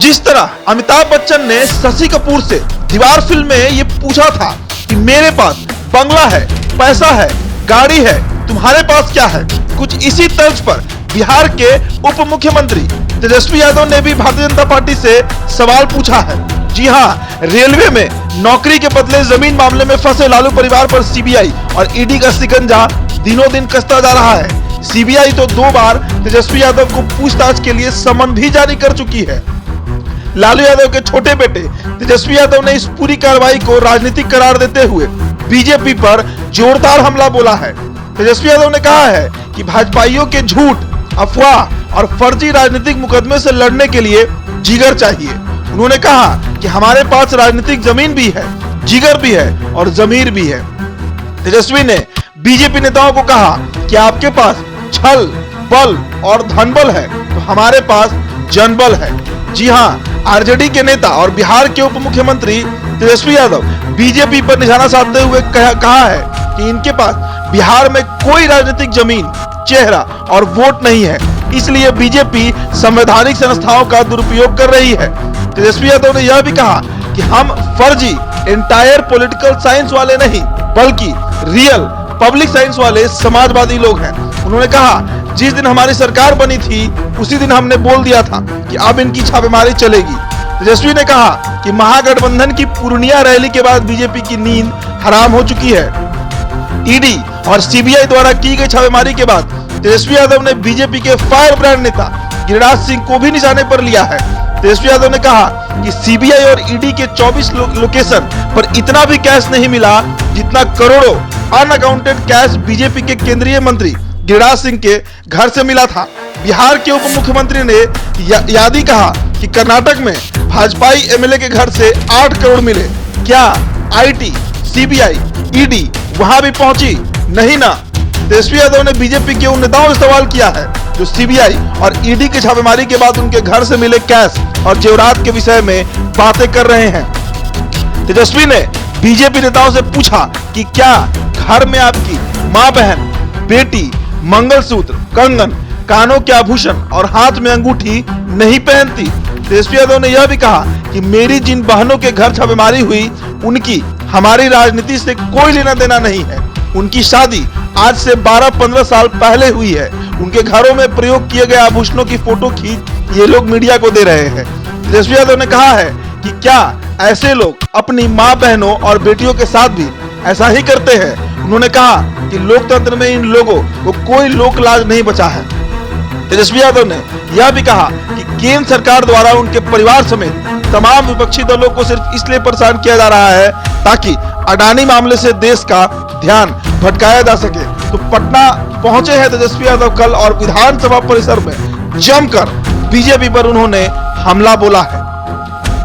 जिस तरह अमिताभ बच्चन ने शशि कपूर से दीवार फिल्म में ये पूछा था कि मेरे पास बंगला है, पैसा है, गाड़ी है, तुम्हारे पास क्या है, कुछ इसी तर्ज पर बिहार के उप मुख्यमंत्री तेजस्वी यादव ने भी भारतीय जनता पार्टी से सवाल पूछा है। जी हां, रेलवे में नौकरी के बदले जमीन मामले में फंसे लालू परिवार पर सीबीआई और ईडी का शिकंजा दिनों दिन कसता जा रहा है। सीबीआई तो 2 बार तेजस्वी यादव को पूछताछ के लिए समन भी जारी कर चुकी है। लालू यादव के छोटे बेटे तेजस्वी यादव ने इस पूरी कार्रवाई को राजनीतिक करार देते हुए बीजेपी पर जोरदार हमला बोला है। तेजस्वी यादव ने कहा है कि भाजपाइयों के झूठ, अफवाह और फर्जी राजनीतिक मुकदमे से लड़ने के लिए जिगर चाहिए। उन्होंने कहा कि हमारे पास राजनीतिक जमीन भी है, जिगर भी है और जमीर भी है। तेजस्वी ने बीजेपी नेताओं को कहा कि आपके पास छल, बल और धनबल है तो हमारे पास जनबल है। जी हां, आरजेडी के नेता और बिहार के उप मुख्यमंत्री तेजस्वी यादव बीजेपी पर निशाना साधते हुए कहा है कि इनके पास बिहार में कोई राजनीतिक जमीन, चेहरा और वोट नहीं है, इसलिए बीजेपी संवैधानिक संस्थाओं का दुरुपयोग कर रही है। तेजस्वी यादव ने यह भी कहा कि हम फर्जी एंटायर पॉलिटिकल साइंस वाले नहीं बल्कि रियल पब्लिक साइंस वाले समाजवादी लोग हैं। उन्होंने कहा जिस दिन हमारी सरकार बनी थी उसी दिन हमने बोल दिया था कि अब इनकी छापेमारी चलेगी। तेजस्वी ने कहा कि महागठबंधन की पूर्णिया रैली के बाद बीजेपी की नींद हराम हो चुकी है। ईडी और सीबीआई द्वारा की गई छापेमारी के बाद तेजस्वी यादव ने बीजेपी के फायर ब्रांड नेता गिरिराज सिंह को भी निशाने पर लिया है। तेजस्वी यादव ने कहा कि सीबीआई और ईडी के 24 लोकेशन पर इतना भी कैश नहीं मिला जितना करोड़ों अनअकाउंटेड कैश बीजेपी के केंद्रीय मंत्री गिरिराज सिंह के घर से मिला था। बिहार के उप मुख्यमंत्री ने यादी कहा कि कर्नाटक में भाजपाई एमएलए के घर से 8 करोड़ मिले। क्या आईटी, सीबीआई, ईडी वहां भी पहुंची? नहीं ना। तेजस्वी यादव ने बीजेपी के उन नेताओं से सवाल किया है जो सीबीआई और ईडी की छापेमारी के बाद उनके घर से मिले कैश और जेवरात के विषय में बातें कर रहे हैं। तेजस्वी ने बीजेपी नेताओं से पूछा कि क्या घर में आपकी मां, बहन, बेटी मंगलसूत्र, कंगन, कानों के आभूषण और हाथ में अंगूठी नहीं पहनती? तेजस्वी यादव ने यह भी कहा कि मेरी जिन बहनों के घर छापेमारी हुई उनकी हमारी राजनीति से कोई लेना देना नहीं है। उनकी शादी आज से 12-15 साल पहले हुई है। उनके घरों में प्रयोग किए गए आभूषणों की फोटो खींच ये लोग मीडिया को दे रहे हैं। तेजस्वी यादव ने कहा है कि क्या ऐसे लोग अपनी मां, बहनों और बेटियों के साथ भी ऐसा ही करते हैं? उन्होंने कहा कि लोकतंत्र में इन लोगों को कोई लोक लाज नहीं बचा है। तेजस्वी यादव ने यह भी कहा कि केंद्र सरकार द्वारा उनके परिवार समेत तमाम विपक्षी दलों को सिर्फ इसलिए परेशान किया जा रहा है ताकि अडानी मामले से देश का ध्यान भटकाया जा सके। तो पटना पहुंचे हैं तेजस्वी यादव कल और विधानसभा परिसर में जमकर बीजेपी पर उन्होंने हमला बोला है।